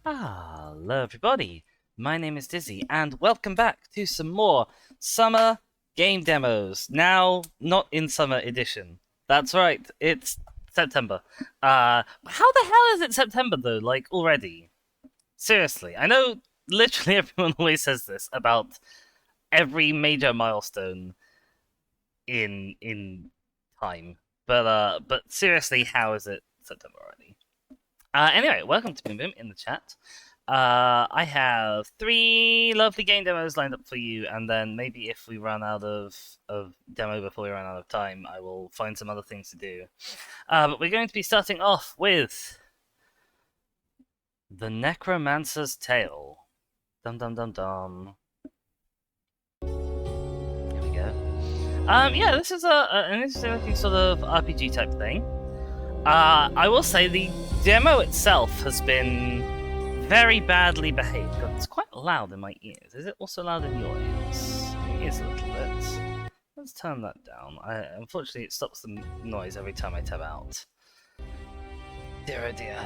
Hello everybody, my name is Dizzy and welcome back to some more summer game demos. Now, not in summer edition. That's right, it's September. How the hell is it September though, like already? Seriously, I know literally everyone always says this about every major milestone in time. But seriously, how is it September already? Anyway, welcome to Boom Boom in the chat. I have 3 lovely game demos lined up for you, and then maybe if we run out of demo before we run out of time, I will find some other things to do. But we're going to be starting off with The Necromancer's Tale. Dum dum dum dum. Here we go. Yeah, this is an interesting looking sort of RPG type thing. I will say the demo itself has been very badly behaved. God, it's quite loud in my ears. Is it also loud in your ears? It is a little bit. Let's turn that down. Unfortunately, it stops the noise every time I tab out. Dear oh dear.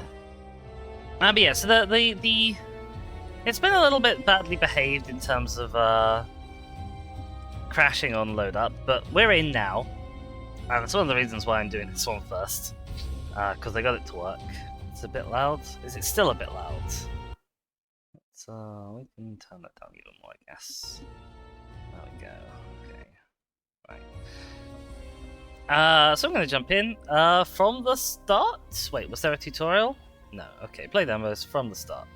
But yeah, so the it's been a little bit badly behaved in terms of crashing on load up, but we're in now, and it's one of the reasons why I'm doing this one first. Because I got it to work. It's a bit loud. Is it still a bit loud? We can turn that down even more, I guess. There we go. Okay. Right. So I'm going to jump in. From the start? Wait, was there a tutorial? No. Okay, play demos from the start.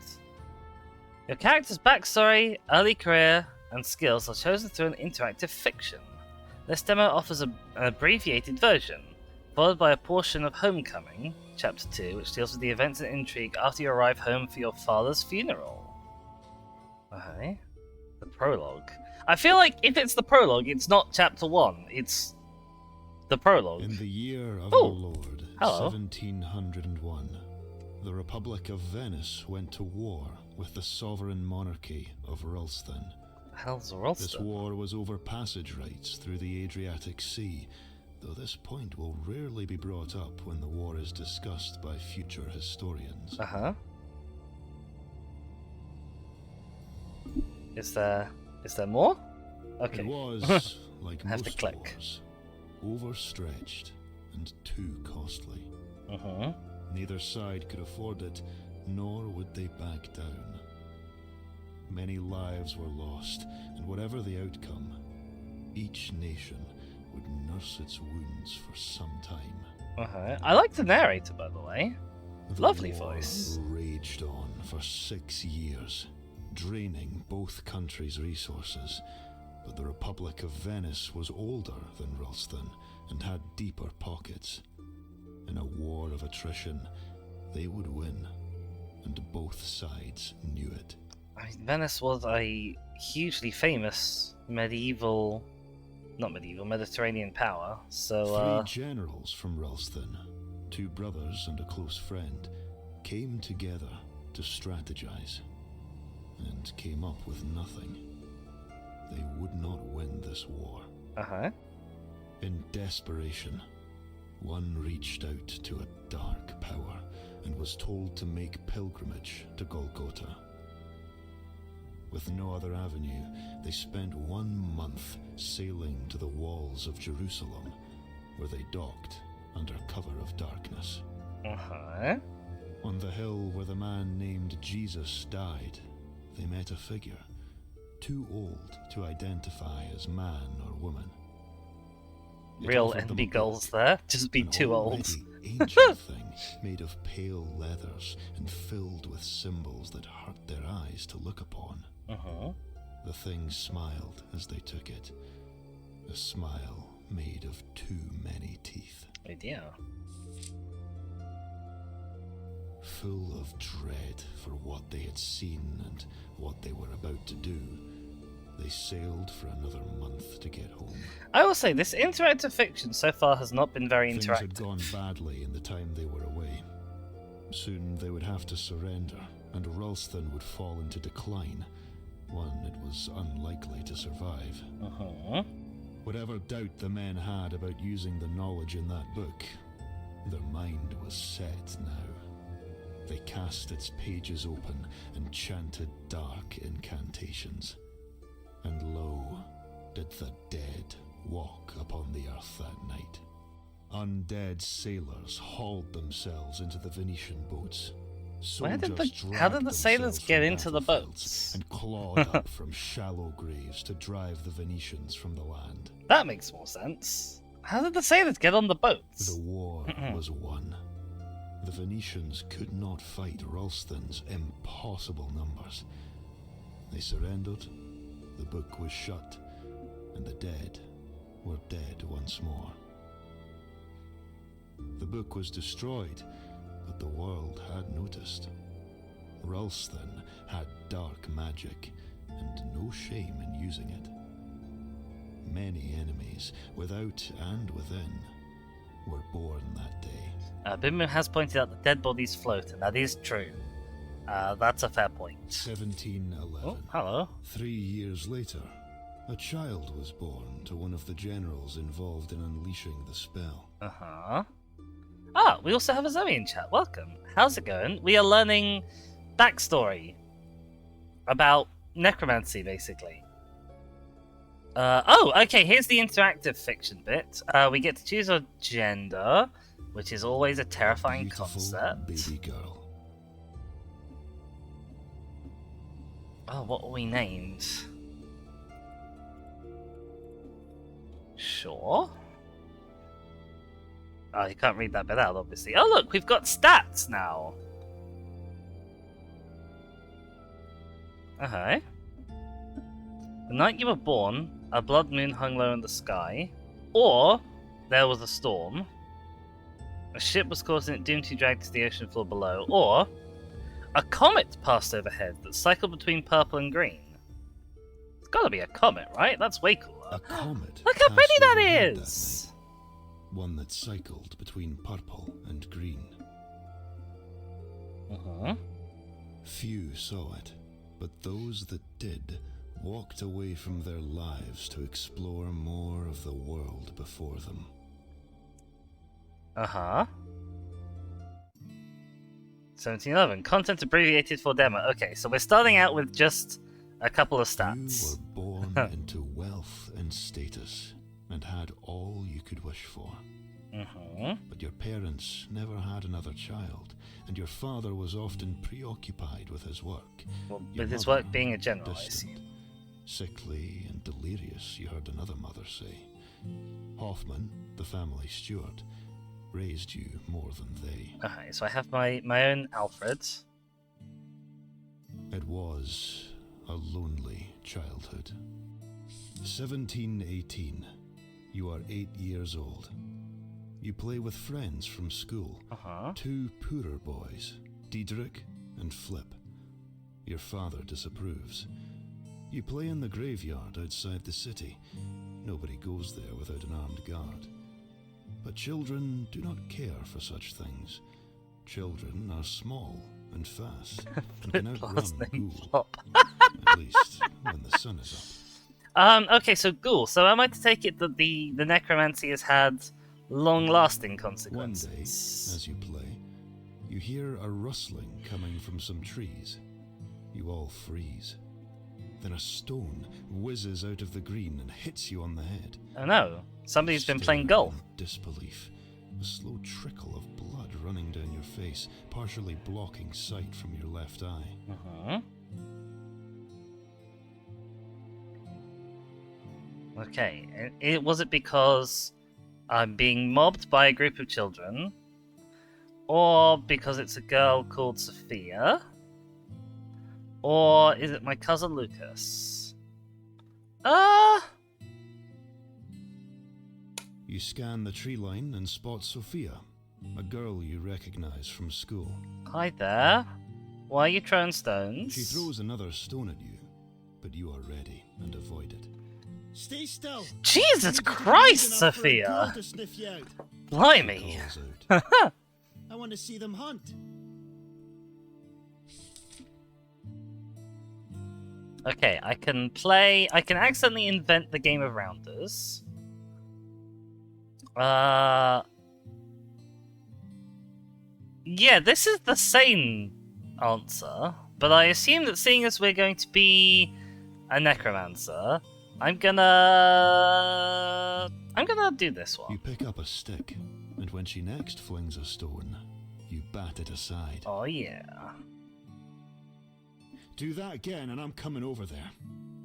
Your character's backstory, early career, and skills are chosen through an interactive fiction. This demo offers an abbreviated version, followed by a portion of Homecoming, Chapter 2, which deals with the events and intrigue after you arrive home for your father's funeral. Okay. The prologue. I feel like if it's the prologue, it's not Chapter 1, it's the prologue. In the year of our Lord, hello. 1701, the Republic of Venice went to war with the sovereign monarchy of Ralston. Hell's Ralston? This war was over passage rights through the Adriatic Sea, though this point will rarely be brought up when the war is discussed by future historians. Uh-huh. Is there more? Okay. It was, like I have to most click. wars, overstretched and too costly. Uh-huh. Neither side could afford it, nor would they back down. Many lives were lost, and whatever the outcome, each nation would nurse its wounds for some time. Uh-huh. I like the narrator, by the way. Lovely war voice. Raged on for 6 years, draining both countries' resources. But the Republic of Venice was older than Ralston and had deeper pockets. In a war of attrition, they would win, and both sides knew it. I mean, Venice was a hugely famous Mediterranean power, so 3 generals from Ralston, 2 brothers and a close friend, came together to strategize, and came up with nothing. They would not win this war. Uh-huh. In desperation, one reached out to a dark power and was told to make pilgrimage to Golgotha. With no other avenue, they spent 1 month sailing to the walls of Jerusalem, where they docked under cover of darkness. Uh-huh. On the hill where the man named Jesus died, they met a figure, too old to identify as man or woman. Real NB goals there. Just be too old. Ancient thing made of pale leathers and filled with symbols that hurt their eyes to look upon. Uh-huh. The thing smiled as they took it. A smile made of too many teeth. Oh dear. Full of dread for what they had seen and what they were about to do, they sailed for another month to get home. I will say, this interactive fiction so far has not been very Things interactive. had gone badly in the time they were away. Soon they would have to surrender, and Ralston would fall into decline, one it was unlikely to survive. Uh-huh. Whatever doubt the men had about using the knowledge in that book, their mind was set now. They cast its pages open and chanted dark incantations. And lo, did the dead walk upon the earth that night. Undead sailors hauled themselves into the Venetian boats. How did Soldiers the sailors dragged get themselves into from the battlefields boats? and clawed up from shallow graves to drive the Venetians from the land. That makes more sense. How did the sailors get on the boats? The war was won. The Venetians could not fight Ralston's impossible numbers. They surrendered, the book was shut, and the dead were dead once more. The book was destroyed, but the world had noticed. Ralston had dark magic, and no shame in using it. Many enemies, without and within, were born that day. Bimu has pointed out that dead bodies float, and that is true. That's a fair point. 1711. Oh, hello. 3 years later, a child was born to one of the generals involved in unleashing the spell. Uh-huh. Ah, we also have a Zoe in chat. Welcome. How's it going? We are learning backstory about necromancy, basically. Okay, here's the interactive fiction bit. We get to choose our gender, which is always a terrifying Beautiful concept. baby girl. Oh, what are we named? Sure. Oh, you can't read that bit out, obviously. Oh, look, we've got stats now. Okay. The night you were born, a blood moon hung low in the sky, or there was a storm, a ship was caught and it doomed to drag to the ocean floor below, or a comet passed overhead that cycled between purple and green. It's gotta be a comet, right? That's way cooler. A comet. Look how pretty passed that overhead is! night. One that cycled between purple and green. Uh-huh. Few saw it, but those that did walked away from their lives to explore more of the world before them. Uh-huh. 1711. Content abbreviated for demo. Okay, so we're starting out with just a couple of stats. You were born into wealth and status, and had all you could wish for. But your parents never had another child, and your father was often preoccupied with his work. Well, Your with his mother, work being a general, I distant, assume. sickly and delirious, you heard another mother say. Hoffman, the family steward, raised you more than they. Okay, so I have my own Alfred. It was a lonely childhood. 1718. You are 8 years old. You play with friends from school. Uh-huh. 2 poorer boys, Diedrich and Flip. Your father disapproves. You play in the graveyard outside the city. Nobody goes there without an armed guard. But children do not care for such things. Children are small and fast, and can outrun Last name Ghoul, Flop. at least when the sun is Okay, so Ghoul. So am I to take it that the necromancy has had long-lasting up. One consequences? day, as you play, you hear a rustling coming from some trees. You all freeze. Then a stone whizzes out of the green and hits you on the head. Oh no, somebody's been playing Stare golf. in disbelief. A slow trickle of blood running down your face, partially blocking sight from your left eye. Uh-huh. Okay, was it because I'm being mobbed by a group of children? Or because it's a girl called Sophia? Or is it my cousin Lucas? You scan the tree line and spot Sophia, a girl you recognize from school. Hi there. Why are you throwing stones? She throws another stone at you, but you are ready and avoid it. Stay still. Jesus Christ, Sophia! To sniff you out. Blimey! Calls out. I want to see them hunt. Okay, I can accidentally invent the game of rounders. Yeah, this is the sane answer, but I assume that seeing as we're going to be a necromancer, I'm gonna do this one. You pick up a stick, and when she next flings a stone, you bat it aside. Oh yeah. Do that again, and I'm coming over there.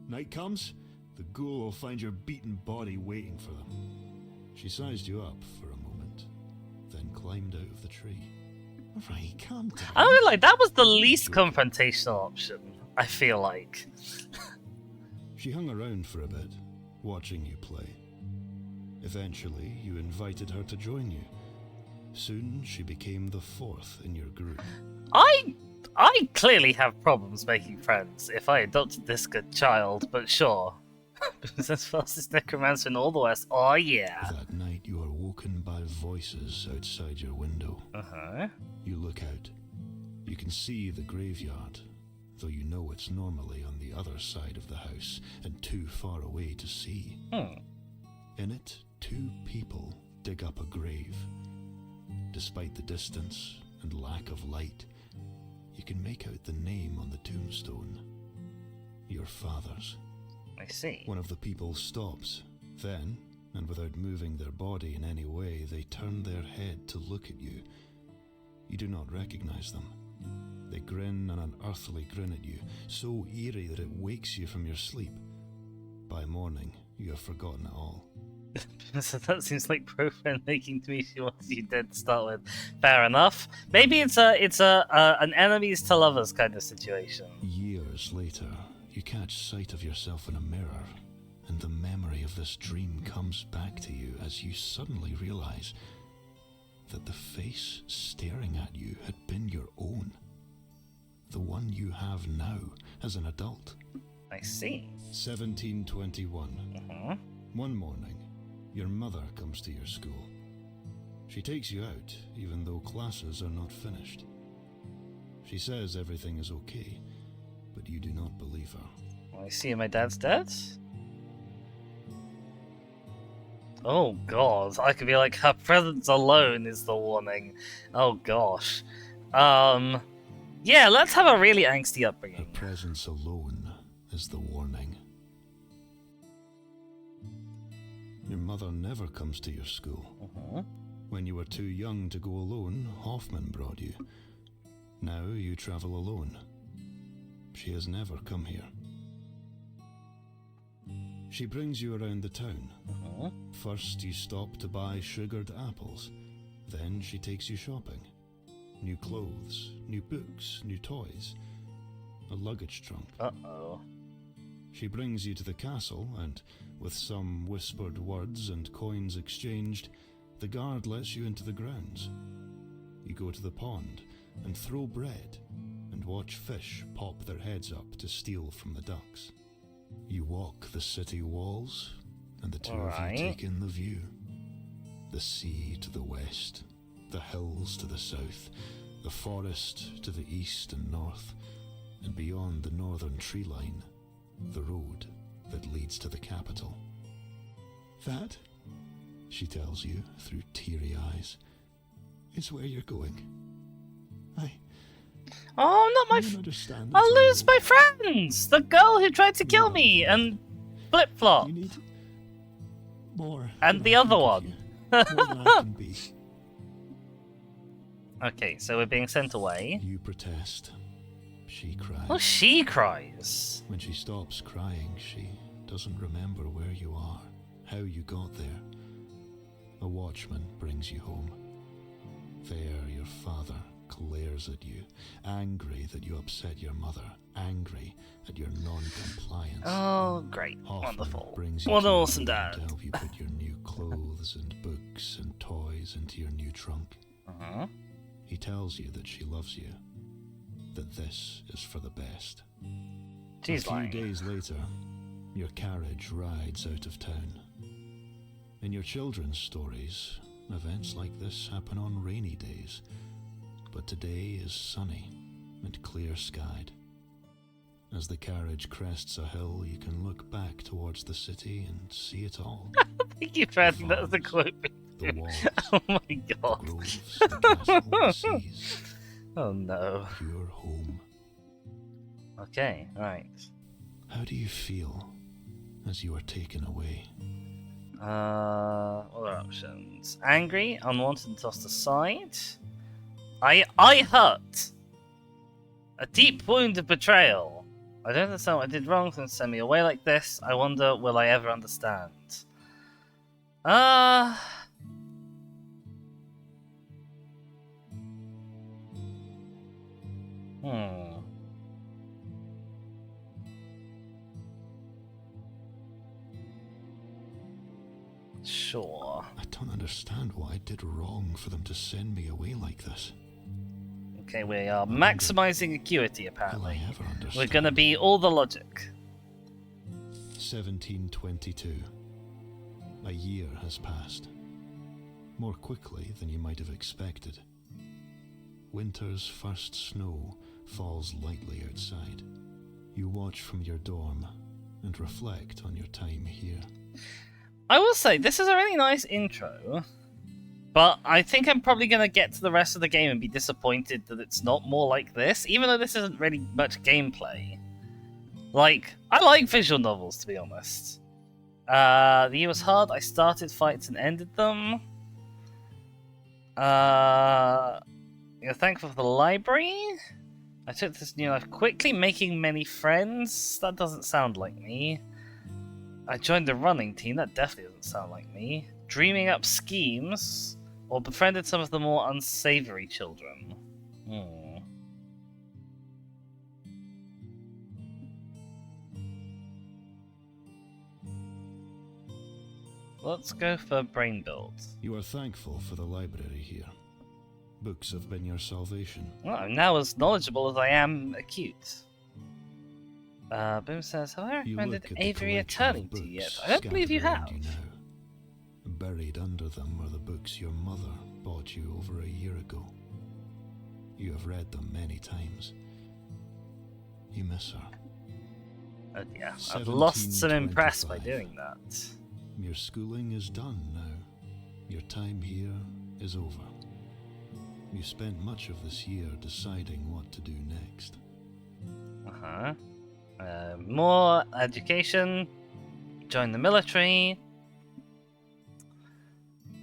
Night comes, the ghoul will find your beaten body waiting for them. She sized you up for a moment, then climbed out of the tree. Right, calm down. I would like that was the least confrontational option, I feel like. She hung around for a bit, watching you play. Eventually, you invited her to join you. Soon, she became the fourth in your group. I clearly have problems making friends if I adopted this good child, but sure. As fastest necromancer in all the West, oh yeah. That night, you are woken by voices outside your window. Uh-huh. You look out. You can see the graveyard, though you know it's normally on the other side of the house and too far away to see. In it, two people dig up a grave. Despite the distance and lack of light, you can make out the name on the tombstone. Your father's. I see. One of the people stops. Then, and without moving their body in any way, they turn their head to look at you. You do not recognize them. They grin an unearthly grin at you, so eerie that it wakes you from your sleep. By morning, you have forgotten it all. So that seems like pro-friend making to me. She wants you dead to start with. Fair enough. Maybe it's an enemies to lovers kind of situation. Years later, you catch sight of yourself in a mirror, and the memory of this dream comes back to you as you suddenly realize that the face staring at you had been your own. The one you have now as an adult. I see. 1721. One morning, your mother comes to your school. She takes you out, even though classes are not finished. She says everything is okay, but you do not believe her. I see my dad's dead? Oh god, I could be like, her presence alone is the warning. Oh gosh. Yeah, let's have a really angsty upbringing. Her presence alone is the warning. Your mother never comes to your school. When you were too young to go alone, Hoffman brought you. Now you travel alone. She has never come here. She brings you around the town. First you stop to buy sugared apples. Then she takes you shopping. New clothes, new books, new toys. A luggage trunk. Uh-oh. She brings you to the castle, and with some whispered words and coins exchanged, the guard lets you into the grounds. You go to the pond and throw bread and watch fish pop their heads up to steal from the ducks. You walk the city walls, and the two of you take in the view. The sea to the west, the hills to the south, the forest to the east and north, and beyond the northern tree line, the road that leads to the capital. That, she tells you through teary eyes, is where you're going. Oh, not my I'll lose my friends! The girl who tried to kill me and flip-flop. You need more. And the other one. More than I can be. Okay, so we're being sent away. You protest. She cries. Oh, she cries. When she stops crying, she doesn't remember where you are, how you got there. A watchman brings you home. There, your father glares at you, angry that you upset your mother, angry at your non-compliance. Oh, great. Hoffman Wonderful. brings you What an to your awesome room dad. to help you put your new clothes and books and toys into your new trunk. He tells you that she loves you, that this is for the best. She's A few lying. days later, your carriage rides out of town. In your children's stories, events like this happen on rainy days, but today is sunny and clear-skied. As the carriage crests a hill, you can look back towards the city and see it all. Thank you for adding that as a quote. The walls, Oh my the god. groves, the castle, the seas. Oh no. Your home. Okay, right. How do you feel as you are taken away? What are options? Angry, unwanted, and tossed aside. I hurt. A deep wound of betrayal. I don't understand what I did wrong to send me away like this. I wonder, will I ever understand? Uh... Hmm. Sure. I don't understand what I did wrong for them to send me away like this. Okay, we are maximizing acuity, Will I apparently. ever understand? We're gonna be all the logic. 1722. A year has passed. More quickly than you might have expected. Winter's first snow falls lightly outside. You watch from your dorm and reflect on your time here. I will say, this is a really nice intro, but I think I'm probably going to get to the rest of the game and be disappointed that it's not more like this, even though this isn't really much gameplay. Like, I like visual novels, to be honest. The year was hard, I started fights and ended them. You're thankful for the library? I took this new life quickly, making many friends. That doesn't sound like me. I joined the running team. That definitely doesn't sound like me. Dreaming up schemes, or befriended some of the more unsavory children. Let's go for brain build. You are thankful for the library here. Books have been your salvation. Well, I'm now as knowledgeable as I am acute. Boom says, have I You recommended look at the Avery collection of Attorney to you yet? books I don't believe you scattered have. around now. Buried under them are the books your mother bought you over a year ago. You have read them many times. You miss her. Oh yeah, I've lost some impress by 1725. doing that. Your schooling is done now. Your time here is over. You spent much of this year deciding what to do next. Uh-huh. More education. Join the military.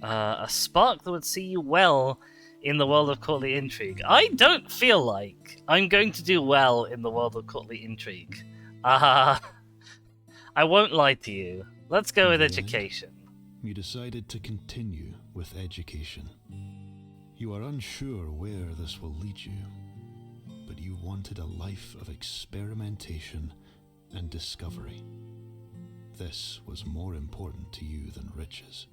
A spark that would see you well in the world of courtly intrigue. I don't feel like I'm going to do well in the world of courtly intrigue. I won't lie to you. Let's go with In the end, education. You decided to continue with education. You are unsure where this will lead you, but you wanted a life of experimentation and discovery. This was more important to you than riches.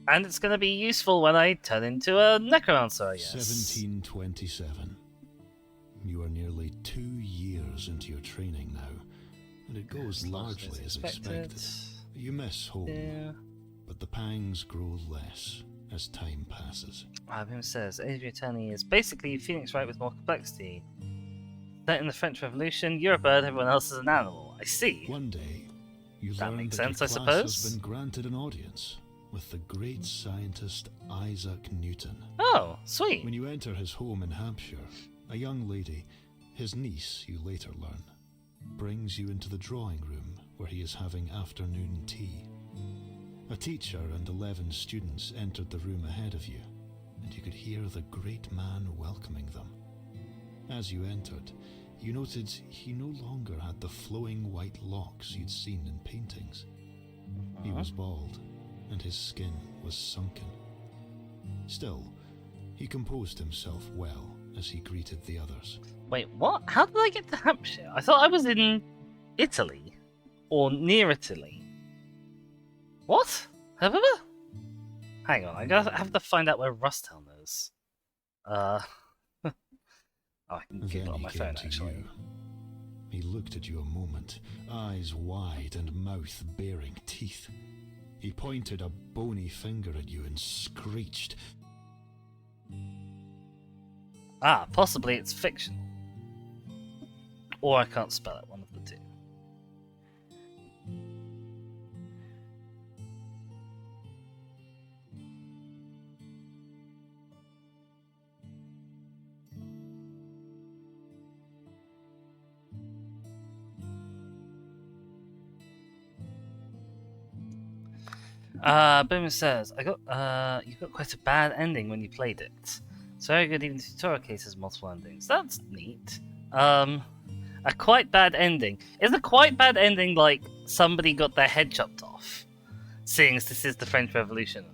And it's going to be useful when I turn into a necromancer, I guess. 1727. You are nearly 2 years into your training now, and it goes largely as expected. You miss home, Yeah. but the pangs grow less as time passes. Wim says, Avery Attorney is basically Phoenix Wright with more complexity. Set in the French Revolution, you're a bird, everyone else is an animal. I see. One day, you That learn makes that sense, your I class suppose. has been granted an audience with the great scientist Isaac Newton. Oh, sweet. When you enter his home in Hampshire, a young lady, his niece you later learn, brings you into the drawing room where he is having afternoon tea. A teacher and 11 students entered the room ahead of you, and you could hear the great man welcoming them. As you entered, you noted he no longer had the flowing white locks you'd seen in paintings. He was bald, and his skin was sunken. Still, he composed himself well as he greeted the others. Wait, what? How did I get to Hampshire? I thought I was in Italy. Or near Italy. What? Hang on, I have to find out where Rusttown is. Oh, I can keep it Then on he my came phone, to actually. you. He looked at you a moment, eyes wide and mouth baring teeth. He pointed a bony finger at you and screeched. Ah, possibly it's fictional. Or I can't spell it, one of the two. Boomer says, you got quite a bad ending when you played it. It's very good, even the tutorial case has multiple endings. That's neat. A quite bad ending. Is a quite bad ending like somebody got their head chopped off? Seeing as this is the French Revolution.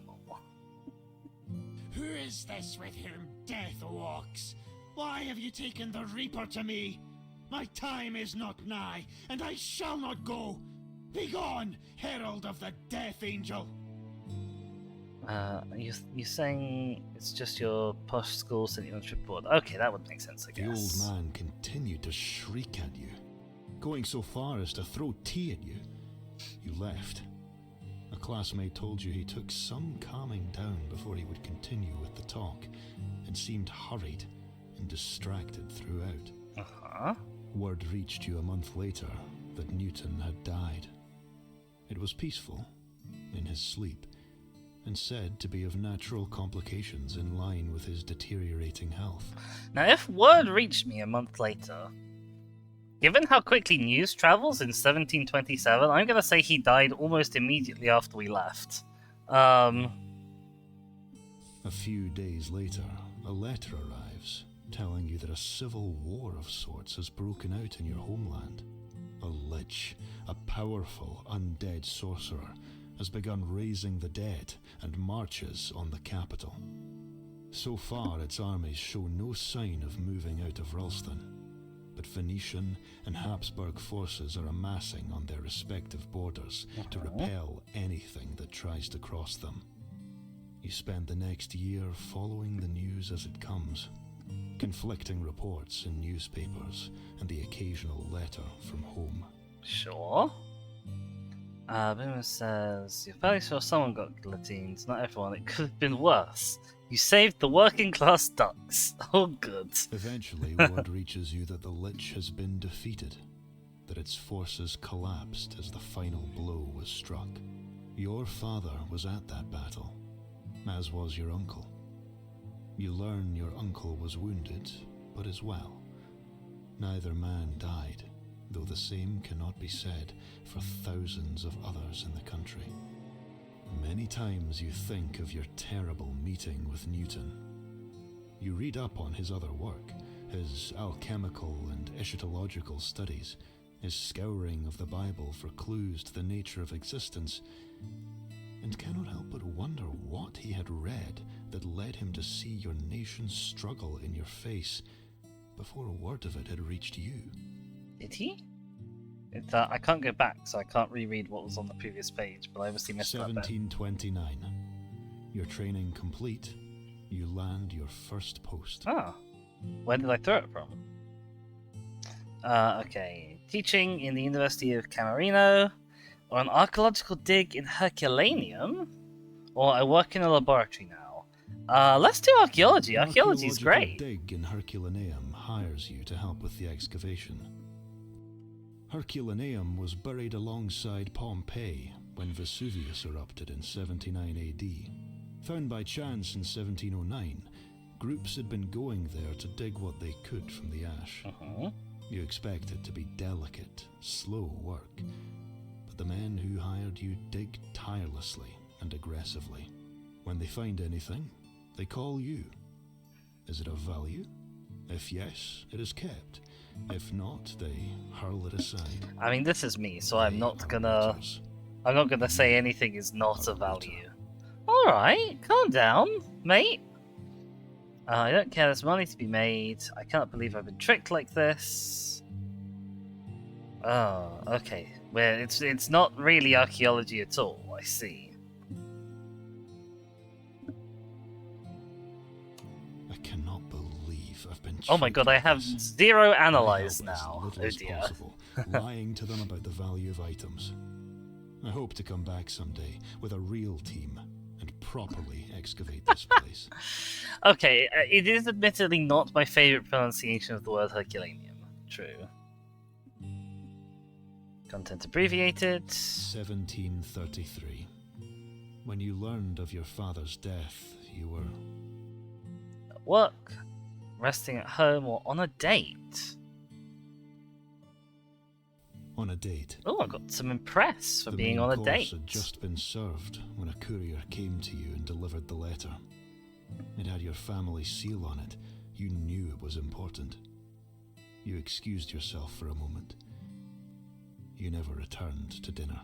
Who is this with whom death walks? Why have you taken the Reaper to me? My time is not nigh, and I shall not go. Begone, herald of the Death Angel! You saying it's just your posh school sent you on a trip board? Okay, that would make sense, I guess. The old man continued to shriek at you, going so far as to throw tea at you. You left. A classmate told you he took some calming down before he would continue with the talk, and seemed hurried and distracted throughout. Uh-huh. Word reached you a month later that Newton had died. It was peaceful, in his sleep, and said to be of natural complications in line with his deteriorating health. Now, if word reached me a month later, given how quickly news travels in 1727, I'm gonna say he died almost immediately after we left. A few days later, a letter arrives, telling you that a civil war of sorts has broken out in your homeland. A lich, a powerful undead sorcerer, has begun raising the dead and marches on the capital. So far, its armies show no sign of moving out of Ralston, but Venetian and Habsburg forces are amassing on their respective borders to repel anything that tries to cross them. You spend the next year following the news as it comes, conflicting reports in newspapers and the occasional letter from home. Sure. Boomer says, you're fairly sure someone got guillotined. Not everyone. It could have been worse. You saved the working class ducks. Oh, good. Eventually, word reaches you that the Lich has been defeated, that its forces collapsed as the final blow was struck. Your father was at that battle, as was your uncle. You learn your uncle was wounded, but is well. Neither man died, though the same cannot be said for thousands of others in the country. Many times you think of your terrible meeting with Newton. You read up on his other work, his alchemical and eschatological studies, his scouring of the Bible for clues to the nature of existence, and cannot help but wonder what he had read that led him to see your nation's struggle in your face before a word of it had reached you. Did he? I can't go back, so I can't reread what was on the previous page, but I obviously missed that bit. 1729. Your training complete, you land your first post. Ah. Where did I throw it from? Okay. Teaching in the University of Camarino, or an archaeological dig in Herculaneum, or I work in a laboratory now. Let's do archaeology. Archaeology's great. Dig in Herculaneum hires you to help with the excavation. Herculaneum was buried alongside Pompeii when Vesuvius erupted in 79 AD. Found by chance in 1709, groups had been going there to dig what they could from the ash. You expect it to be delicate, slow work, but the men who hired you dig tirelessly and aggressively. When they find anything, they call you. Is it of value? If yes, it is kept. If not, they hurl it aside. I mean, this is me, so I'm not gonna say anything is not of value. Alright, calm down, mate. I don't care, there's money to be made. I can't believe I've been tricked like this. Oh, okay. Well, it's not really archaeology at all, I see. I cannot believe I've been Oh my god, I have tricked. 0 I analyze help now. as little Oh as dear. possible, lying to them about the value of items. I hope to come back someday with a real team and properly excavate this place. Okay, it is admittedly not my favourite pronunciation of the word Herculaneum. True. Content abbreviated. 1733. When you learned of your father's death, you were... At work, resting at home, or on a date. On a date. Oh, I got some impress for The being main on a course date. had just been served when a courier came to you and delivered the letter. It had your family seal on it. You knew it was important. You excused yourself for a moment. You never returned to dinner.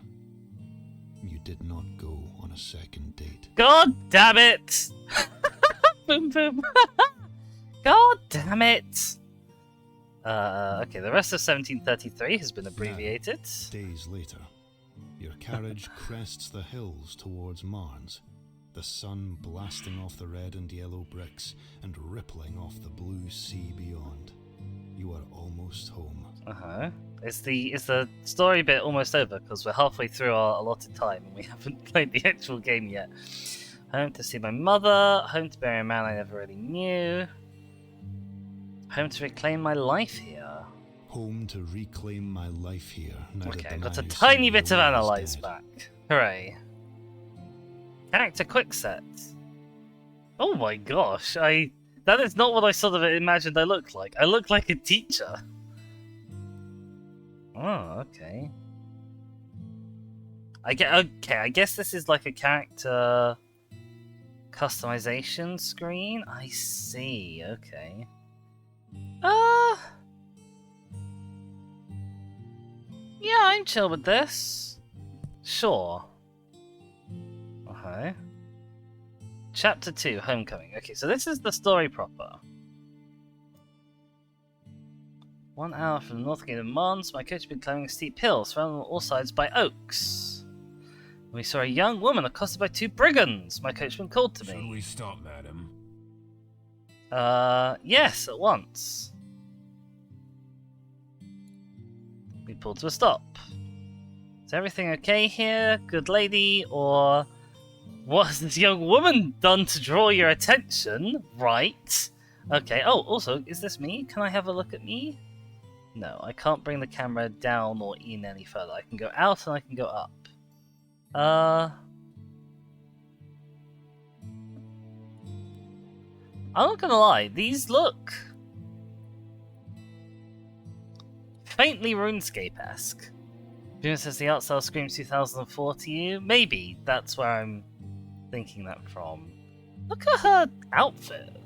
You did not go on a second date. God damn it! Boom boom. God damn it! Okay, the rest of 1733 has been abbreviated. Days later, your carriage crests the hills towards Marnes, the sun blasting off the red and yellow bricks and rippling off the blue sea beyond. You are almost home. Is the story bit almost over? Because we're halfway through our allotted time and we haven't played the actual game yet. Home to see my mother, home to bury a man I never really knew. Home to reclaim my life here. Home to reclaim my life here. Okay, I got a tiny bit of analyze back. Hooray. Character quick set. Oh my gosh, that is not what I sort of imagined I looked like. I look like a teacher. Oh, okay. I guess this is like a character customization screen. I see, okay. Yeah, I'm chill with this. Sure. Okay. Chapter 2, Homecoming. Okay, so this is the story proper. 1 hour from the north gate of Mons, my coach had been climbing a steep hill, surrounded on all sides by oaks. We saw a young woman accosted by 2 brigands. My coachman called to me. Shall we stop, madam? Yes, at once. We pulled to a stop. Is everything okay here, good lady, or what has this young woman done to draw your attention? Right. Okay, oh, also, is this me? Can I have a look at me? No, I can't bring the camera down or in any further. I can go out and I can go up. I'm not gonna lie, these look faintly RuneScape-esque. Boomer says the art style screams 2004 to you. Maybe that's where I'm thinking that from. Look at her outfit.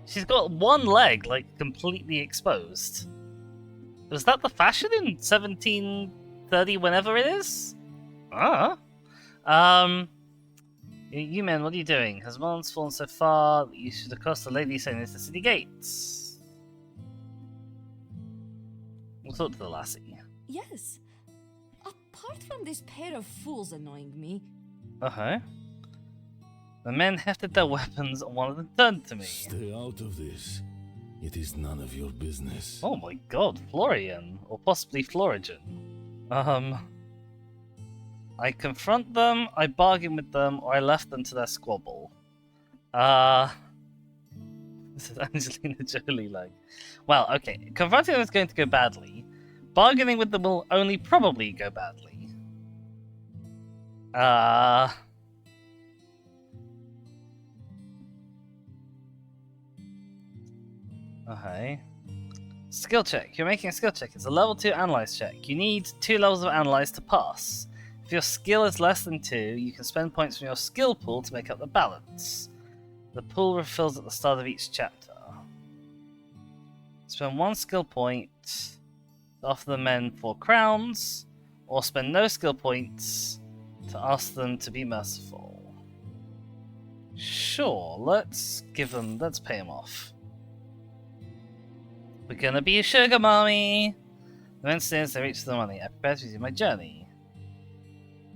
She's got one leg, like, completely exposed. Was that the fashion in 1730, whenever it is? You men, what are you doing? Has Mons fallen so far that you should accost the lady saying it's the city gates? We'll talk to the lassie. Yes. Apart from this pair of fools annoying me. The men hefted their weapons and one of them turned to me. Stay out of this. It is none of your business. Oh my god, Florian. Or possibly Florigen. I confront them, I bargain with them, or I left them to their squabble. This is Angelina Jolie like. Well, okay. Confronting them is going to go badly. Bargaining with them will only probably go badly. Okay. Skill check. You're making a skill check. It's a level 2 analyze check. You need 2 levels of analyze to pass. If your skill is less than 2, you can spend points from your skill pool to make up the balance. The pool refills at the start of each chapter. Spend 1 skill point to offer the men 4 crowns, or spend no skill points to ask them to be merciful. Sure, let's pay them off. We're gonna be a sugar mommy! The men stay as they reach the money. I prepare to resume my journey.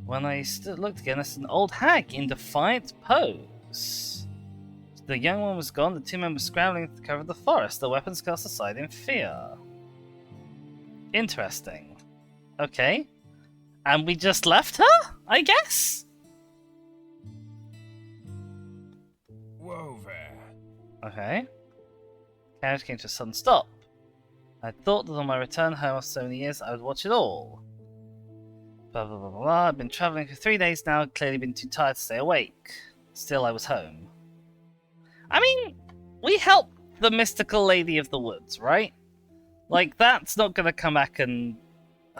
When I looked again, I saw an old hag in defiant pose. The young one was gone, the 2 men were scrambling to cover the forest, their weapons cast aside in fear. Interesting. Okay. And we just left her, I guess? Whoa there. Okay. Carriage came to a sudden stop. I thought that on my return home after so many years, I would watch it all. Blah blah blah blah blah. I've been travelling for 3 days now, clearly been too tired to stay awake. Still, I was home. I mean, we helped the mystical lady of the woods, right? Like, that's not gonna come back and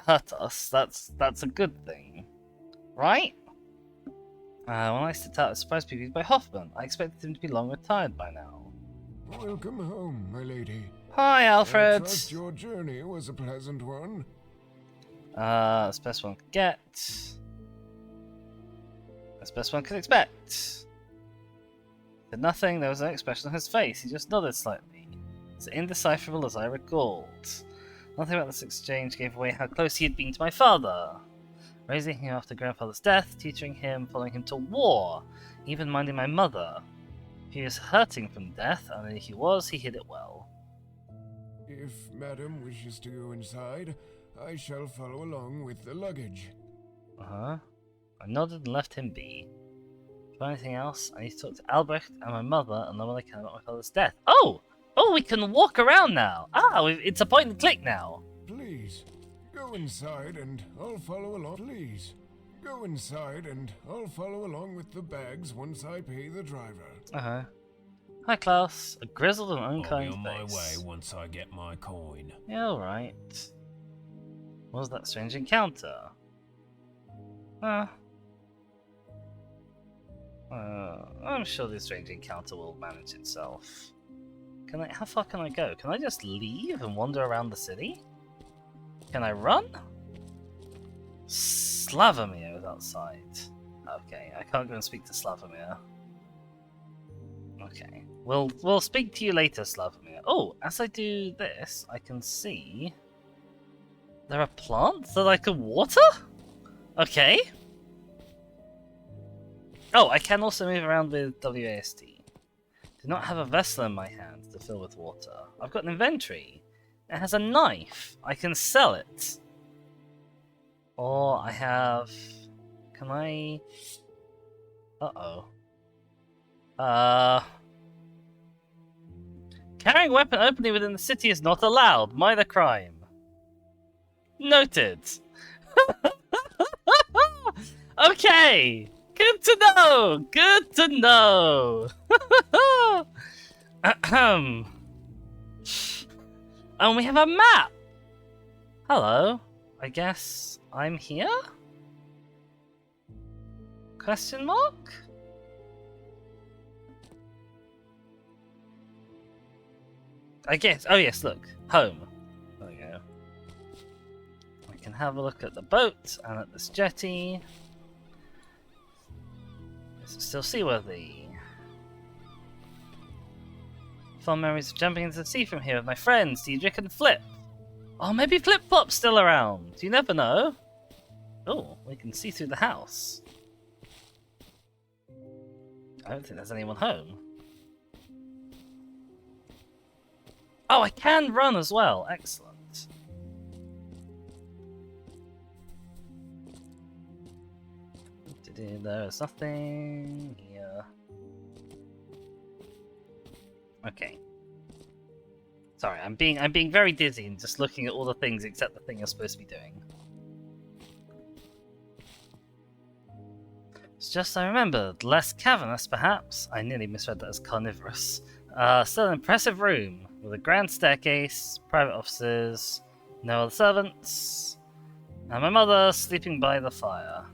hurt us. That's a good thing. Right? When I set out, I was surprised to be greeted by Hoffman. I expected him to be long retired by now. Welcome home, my lady. Hi, Alfred! I trust your journey was a pleasant one. As best one could get. As best one could expect. Said nothing, there was no expression on his face, he just nodded slightly. As indecipherable as I recalled. Nothing about this exchange gave away how close he had been to my father. Raising him after grandfather's death, teaching him, following him to war, even minding my mother. He was hurting from death, and if he was, he hid it well. If madam wishes to go inside, I shall follow along with the luggage. Uh-huh. I nodded and left him be. For anything else, I need to talk to Albrecht and my mother and learn what I can about my father's death. Oh! Oh, we can walk around now! Ah, it's a point and click now! Please, go inside and I'll follow along. Please, go inside and I'll follow along with the bags once I pay the driver. Uh-huh. Hi, Klaus. A grizzled and I'll unkind be on my face. way once I get my coin. Yeah, alright. What was that strange encounter? I'm sure this strange encounter will manage itself. How far can I go? Can I just leave and wander around the city? Can I run? Slavomir is outside. Okay, I can't go and speak to Slavomir. Okay. We'll speak to you later, Slavomir. Oh, as I do this, I can see there are plants that I can water? Okay. Oh, I can also move around with WASD. Do not have a vessel in my hand to fill with water. I've got an inventory. It has a knife. I can sell it. Or I have... Can I... Uh-oh. Carrying a weapon openly within the city is not allowed. Minor crime. Noted. Okay. Good to know. Good to know. And we have a map. Hello. I guess I'm here? Question mark? I guess. Oh yes, look. Home. There we go. I can have a look at the boat and at this jetty. Is it still seaworthy? Fond memories of jumping into the sea from here with my friends, Diedrich and Flip. Oh, maybe Flip Flop's still around. You never know. Oh, we can see through the house. I don't think there's anyone home. Oh, I can run as well. Excellent. There's nothing here. Okay. Sorry, I'm being very dizzy and just looking at all the things except the thing you're supposed to be doing. It's just I remembered. Less cavernous, perhaps. I nearly misread that as carnivorous. Still an impressive room with a grand staircase, private offices, no other servants, and my mother sleeping by the fire.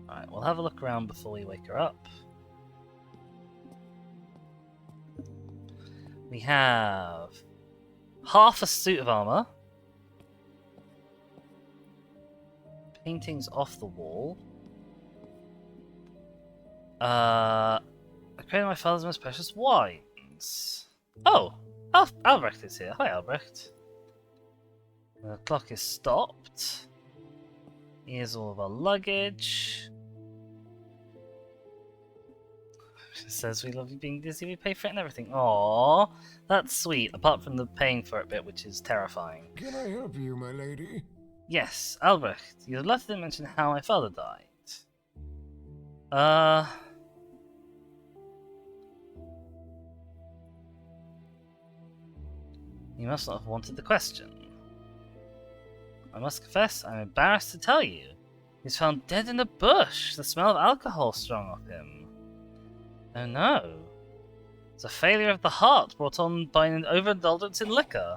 Alright, we'll have a look around before we wake her up. We have half a suit of armor, paintings off the wall. I created my father's most precious wines. Oh, Albrecht is here. Hi, Albrecht. The clock is stopped. Here's all of our luggage. It says we love you being dizzy, we pay for it and everything. Aww, that's sweet, apart from the paying for it bit, which is terrifying. Can I help you, my lady? Yes, Albrecht, you'd love to mention how my father died. You must not have wanted the question. I must confess, I'm embarrassed to tell you. He was found dead in a bush, the smell of alcohol strong off him. Oh no. It's a failure of the heart brought on by an overindulgence in liquor.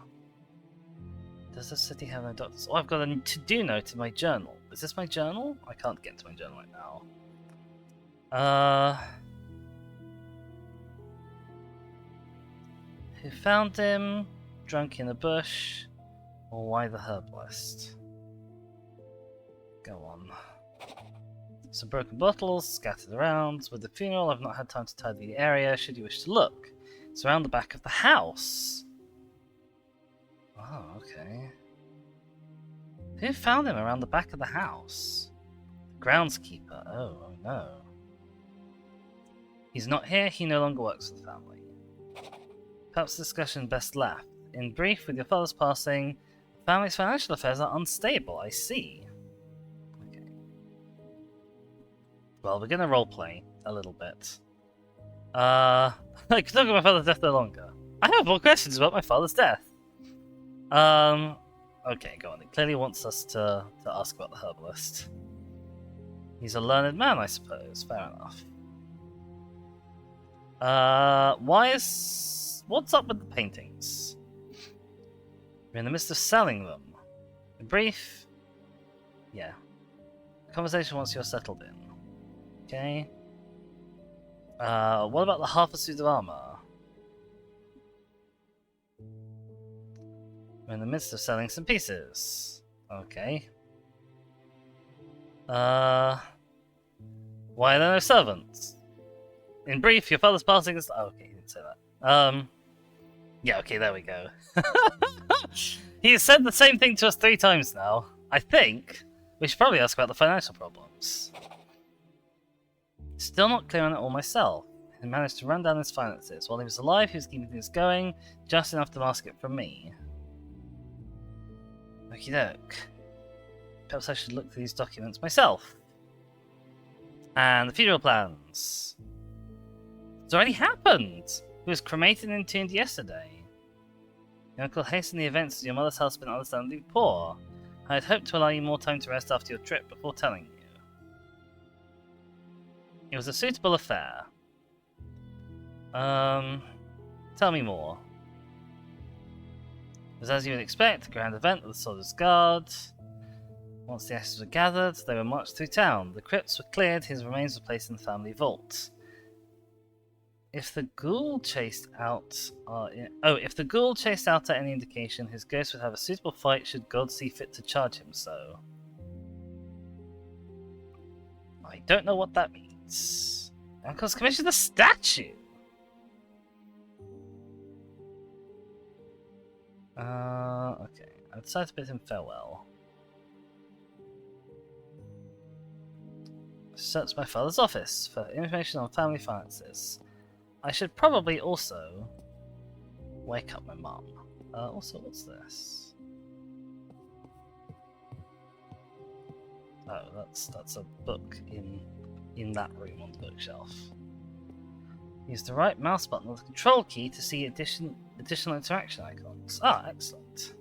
Does the city have no doctors? Oh, I've got a to-do note in my journal. Is this my journal? I can't get into my journal right now. Who found him? Drunk in a bush? Or why the herbalist? Go on. Some broken bottles scattered around. With the funeral, I've not had time to tidy the area, should you wish to look. It's around the back of the house. Oh, okay. Who found him around the back of the house? The groundskeeper. Oh no. He's not here, he no longer works for the family. Perhaps the discussion best left. In brief, with your father's passing, the family's financial affairs are unstable, I see. Okay. Well, we're gonna roleplay a little bit. I could talk about my father's death no longer. I have more questions about my father's death. Okay, go on. He clearly wants us to ask about the herbalist. He's a learned man, I suppose. Fair enough. What's up with the paintings? We're in the midst of selling them. In brief, yeah. Conversation once you're settled in. Okay. What about the half a suit of armor? We're in the midst of selling some pieces. Okay. Why are there no servants? In brief, your father's passing is... Oh, okay, he didn't say that. Yeah, okay, there we go. He has said the same thing to us 3 times now. I think we should probably ask about the financial problems. Still not clear on it all myself. He managed to run down his finances. While he was alive, he was keeping things going, just enough to mask it from me. Okie doke. Perhaps I should look through these documents myself. And the funeral plans. It's already happened! He was cremated and entombed yesterday. Your uncle hastened the events as your mother's health has been understandably poor. I had hoped to allow you more time to rest after your trip before telling you. It was a suitable affair. Tell me more. It was as you would expect, a grand event with the Soldier's Guard. Once the ashes were gathered, they were marched through town. The crypts were cleared, his remains were placed in the family vault. If the ghoul chased out if the ghoul chased out at any indication, his ghost would have a suitable fight should God see fit to charge him so. I don't know what that means. Uncle's commissioned a statue! Okay. I decided to bid him farewell. Search my father's office for information on family finances. I should probably also wake up my mum. Also, what's this? Oh, that's a book in that room on the bookshelf. Use the right mouse button or the control key to see additional interaction icons. Ah, excellent.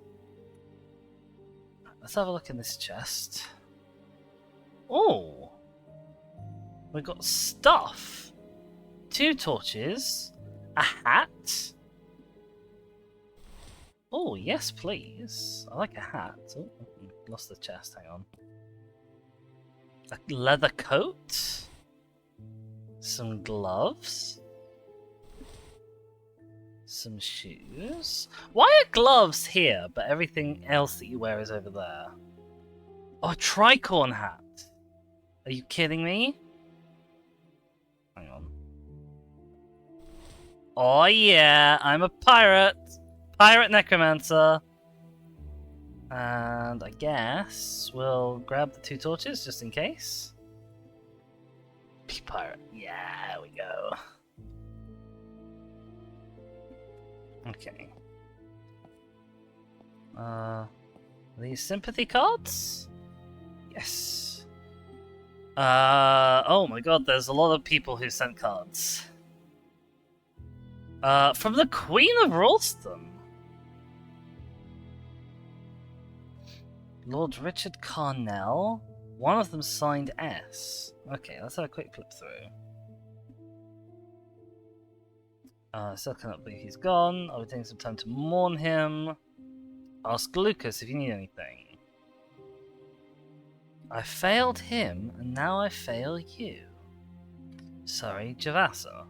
Let's have a look in this chest. Oh! We've got stuff! 2 torches, a hat. Oh, yes, please. I like a hat. Oh, lost the chest, hang on. A leather coat. Some gloves. Some shoes. Why are gloves here, but everything else that you wear is over there? Oh, a tricorn hat. Are you kidding me? Hang on. Oh yeah, I'm a pirate! Pirate Necromancer! And I guess we'll grab the 2 torches just in case. Be pirate. Yeah, there we go. Okay. These sympathy cards? Yes. Oh my god, there's a lot of people who sent cards. From the Queen of Ralston. Lord Richard Carnell. One of them signed S. Okay, let's have a quick flip through. Still cannot believe he's gone. I'll be taking some time to mourn him. Ask Lucas if you need anything. I failed him, and now I fail you. Sorry, Javassa.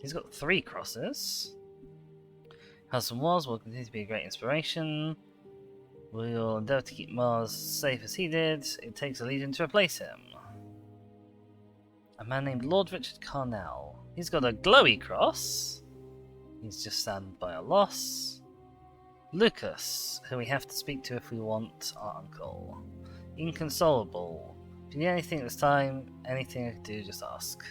He's got 3 crosses. Hudson Wars will continue to be a great inspiration. We'll endeavour to keep Mars safe as he did. It takes a legion to replace him. A man named Lord Richard Carnell. He's got a glowy cross. He's just saddened by a loss. Lucas, who we have to speak to if we want our uncle. Inconsolable. If you need anything this time, anything I can do, just ask.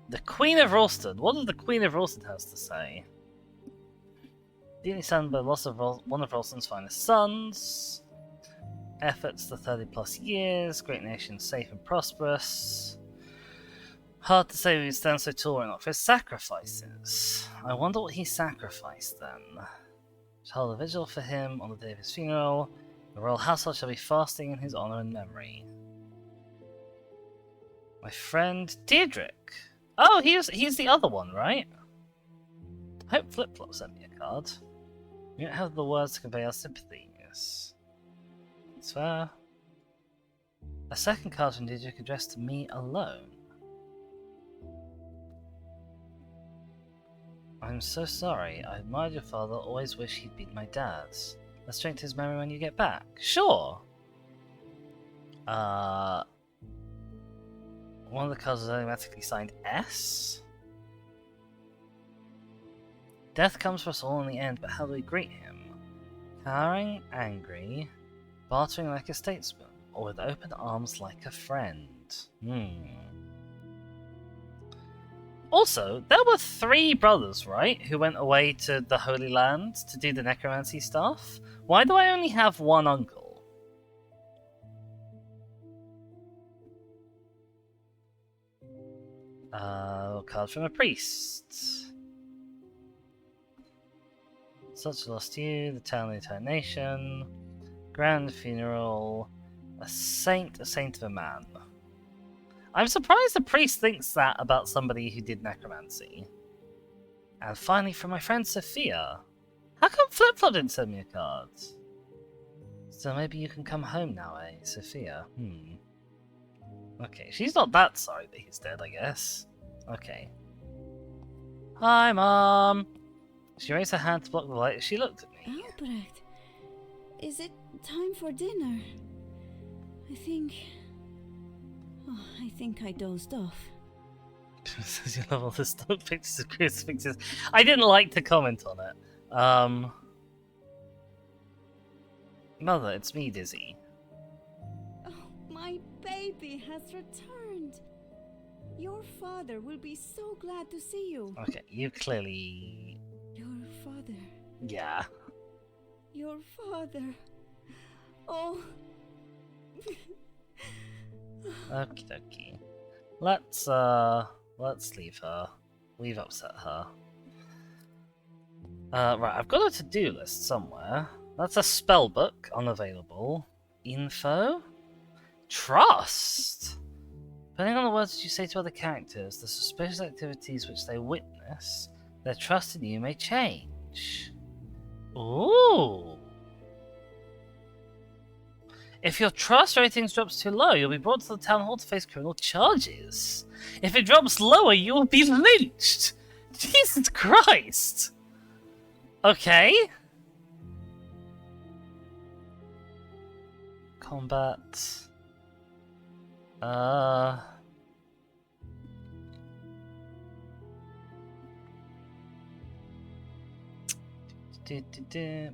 The Queen of Ralston. What does the Queen of Ralston have to say? Deeply saddened by the loss of one of Ralston's finest sons. Efforts to 30 plus years. Great nation safe and prosperous. Hard to say we stand so tall and not for his sacrifices. I wonder what he sacrificed then. Shall hold a vigil for him on the day of his funeral. The royal household shall be fasting in his honour and memory. My friend Deirdrick. Oh, he's the other one, right? I hope Flip-Flop sent me a card. We don't have the words to convey our sympathies. It's fair. A second card from Deirdrick addressed to me alone. I'm so sorry. I admired your father, always wish he'd been my dad. Let's drink to his memory when you get back. Sure! One of the cards is automatically signed S. Death comes for us all in the end, but how do we greet him? Cowering, angry, bartering like a statesman, or with open arms like a friend? Also, there were 3 brothers, right, who went away to the Holy Land to do the necromancy stuff? Why do I only have 1 uncle? Card from a priest. Such a loss to you, the town, the entire nation. Grand funeral. A saint of a man. I'm surprised the priest thinks that about somebody who did necromancy. And finally, from my friend Sophia. How come Flip-Flop didn't send me a card? So maybe you can come home now, eh, Sophia? Okay, she's not that sorry that he's dead, I guess. Okay. Hi, Mom! She raised her hand to block the light as she looked at me. Albrecht, is it time for dinner? I think I dozed off. You love all the stock pictures of crucifixes. I didn't like to comment on it. Mother, it's me, Dizzy. Oh, my baby has returned. Your father will be so glad to see you. Okay, you clearly... Your father. Yeah. Your father. Oh. Okie dokie. Let's leave her. We've upset her. Right, I've got a to-do list somewhere. That's a spell book, unavailable. Info? Trust! Depending on the words that you say to other characters, the suspicious activities which they witness, their trust in you may change. Ooh! If your trust ratings drops too low, you'll be brought to the town hall to face criminal charges. If it drops lower, you will be lynched! Jesus Christ! Okay. Combat.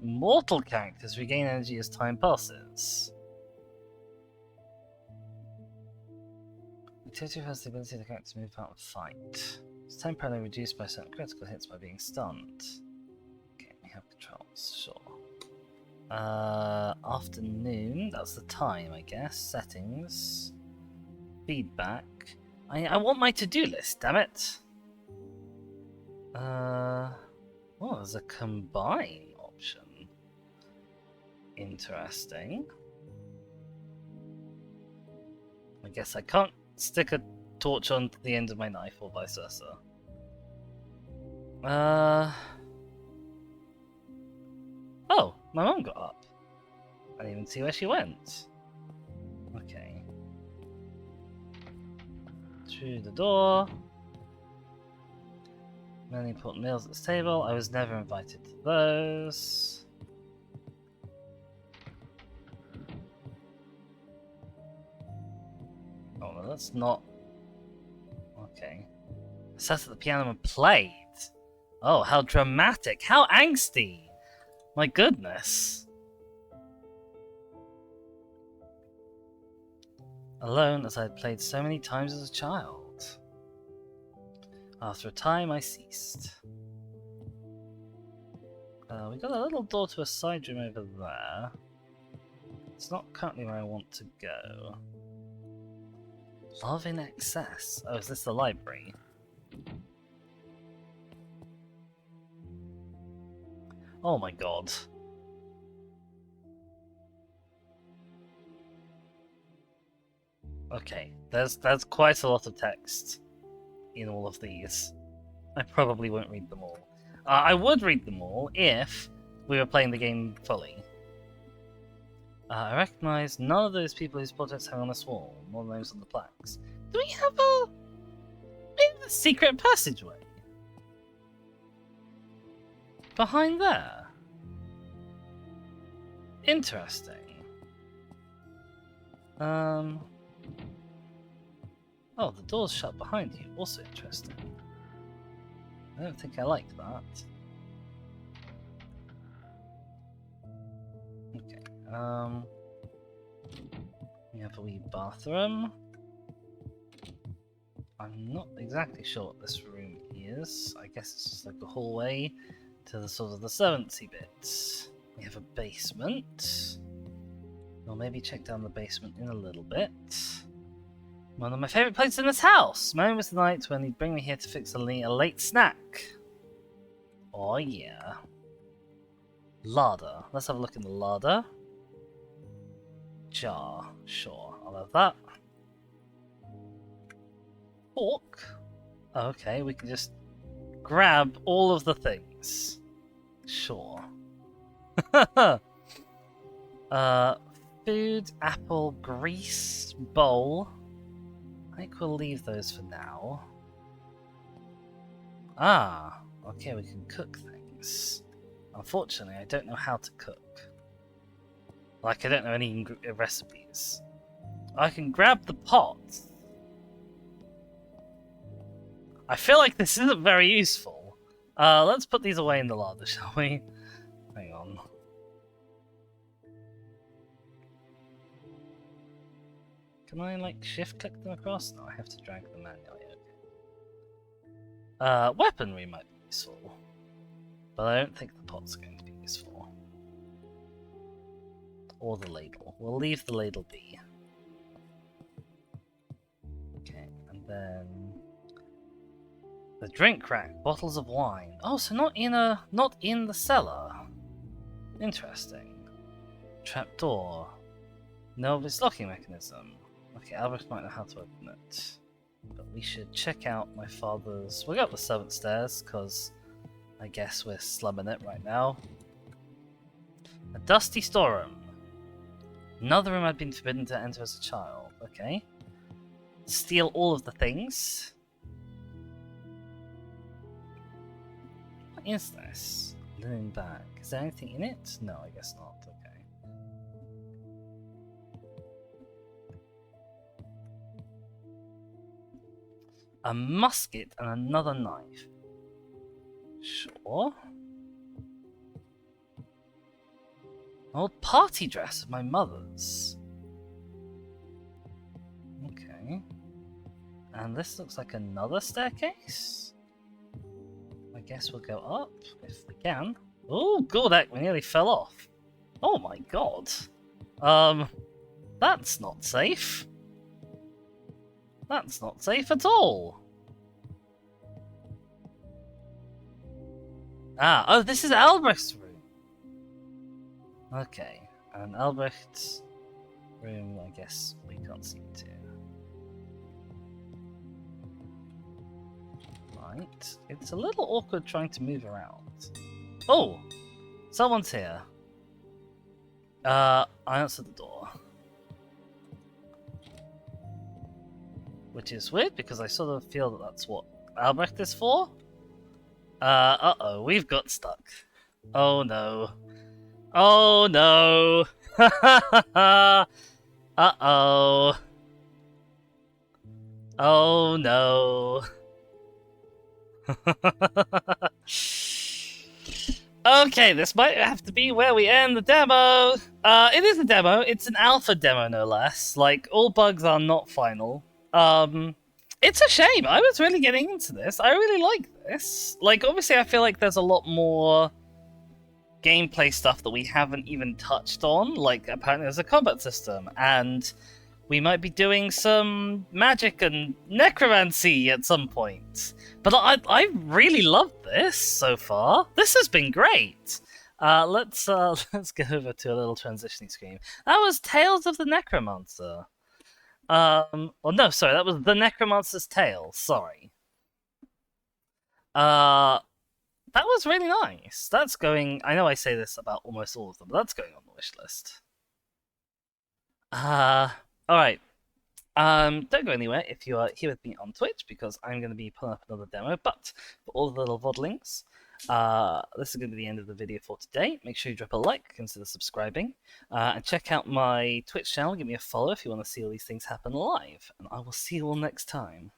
Mortal characters regain energy as time passes. Activity has the ability of the character to move out of fight. It's temporarily reduced by certain critical hits by being stunned. Okay, we have controls, sure. Afternoon, that's the time, I guess. Settings. Feedback. I want my to-do list, damn it! Oh, there's a combine option. Interesting. I guess I can't stick a torch on the end of my knife or vice versa. Oh, my mum got up. I didn't even see where she went. Okay. Through the door. Many important meals at this table. I was never invited to those. Oh, well, that's not... Okay. I sat at the piano and played. Oh, how dramatic. How angsty. My goodness. Alone as I had played so many times as a child. After a time, I ceased. We got a little door to a side room over there. It's not currently where I want to go. Love in excess. Oh, is this the library? Oh my god. Okay, there's quite a lot of text in all of these. I probably won't read them all. I would read them all if we were playing the game fully. I recognize none of those people whose portraits hang on this wall, nor those on the plaques. Do we have a secret passageway? Behind there? Interesting. Oh, the door's shut behind you. Also interesting. I don't think I like that. Okay, we have a wee bathroom. I'm not exactly sure what this room is. I guess it's just like a hallway to the sort of the servancy bits. We have a basement. We'll maybe check down the basement in a little bit. One of my favourite places in this house! Mine was the night when he'd bring me here to fix a late snack. Oh yeah. Larder. Let's have a look in the larder. Jar. Sure, I'll have that. Fork? Oh, okay, we can just grab all of the things. Sure. Food, apple, grease, bowl. I think we'll leave those for now. Ah, okay, we can cook things. Unfortunately, I don't know how to cook. Like, I don't know any recipes. I can grab the pot. I feel like this isn't very useful. Let's put these away in the larder, shall we? Hang on. Can I, like, shift-click them across? No, I have to drag them manually, okay. Weaponry might be useful. But I don't think the pot's going to be useful. Or the ladle. We'll leave the ladle be. Okay, and then... the drink rack, bottles of wine. Oh, so not in the cellar. Interesting. Trapdoor. No, it's locking mechanism. Okay, Albert might know how to open it. But we should check out my father's... we'll go up the servant stairs, because I guess we're slumming it right now. A dusty storeroom. Another room I'd been forbidden to enter as a child. Okay. Steal all of the things. What is this? Linen bag. Is there anything in it? No, I guess not. Okay. A musket and another knife. Sure. An old party dress of my mother's. Okay. And this looks like another staircase? I guess we'll go up if we can. Oh, Gordak, we nearly fell off. Oh my god. That's not safe. That's not safe at all. Ah, oh, this is Albrecht's room. Okay, and Albrecht's room, I guess we can't see to. Right. It's a little awkward trying to move around. Oh! Someone's here. I answered the door. Which is weird because I sort of feel that that's what Albrecht is for. Uh-oh, we've got stuck. Oh no. Oh no! Uh-oh. Oh no. Okay, this might have to be where we end the demo. It is a demo. It's an alpha demo, no less. Like, all bugs are not final. It's a shame. I was really getting into this. I really like this. Like, obviously, I feel like there's a lot more gameplay stuff that we haven't even touched on. Like, apparently there's a combat system, and we might be doing some magic and necromancy at some point. But I really loved this so far. This has been great. Let's go over to a little transitioning screen. That was Tales of the Necromancer. Well, no, sorry, that was the Necromancer's Tale. Sorry. That was really nice. That's going. I know I say this about almost all of them, but that's going on the wish list. Alright. Don't go anywhere if you are here with me on Twitch, because I'm going to be pulling up another demo, but for all the little VODlings, this is going to be the end of the video for today. Make sure you drop a like, consider subscribing, and check out my Twitch channel, give me a follow if you want to see all these things happen live, and I will see you all next time.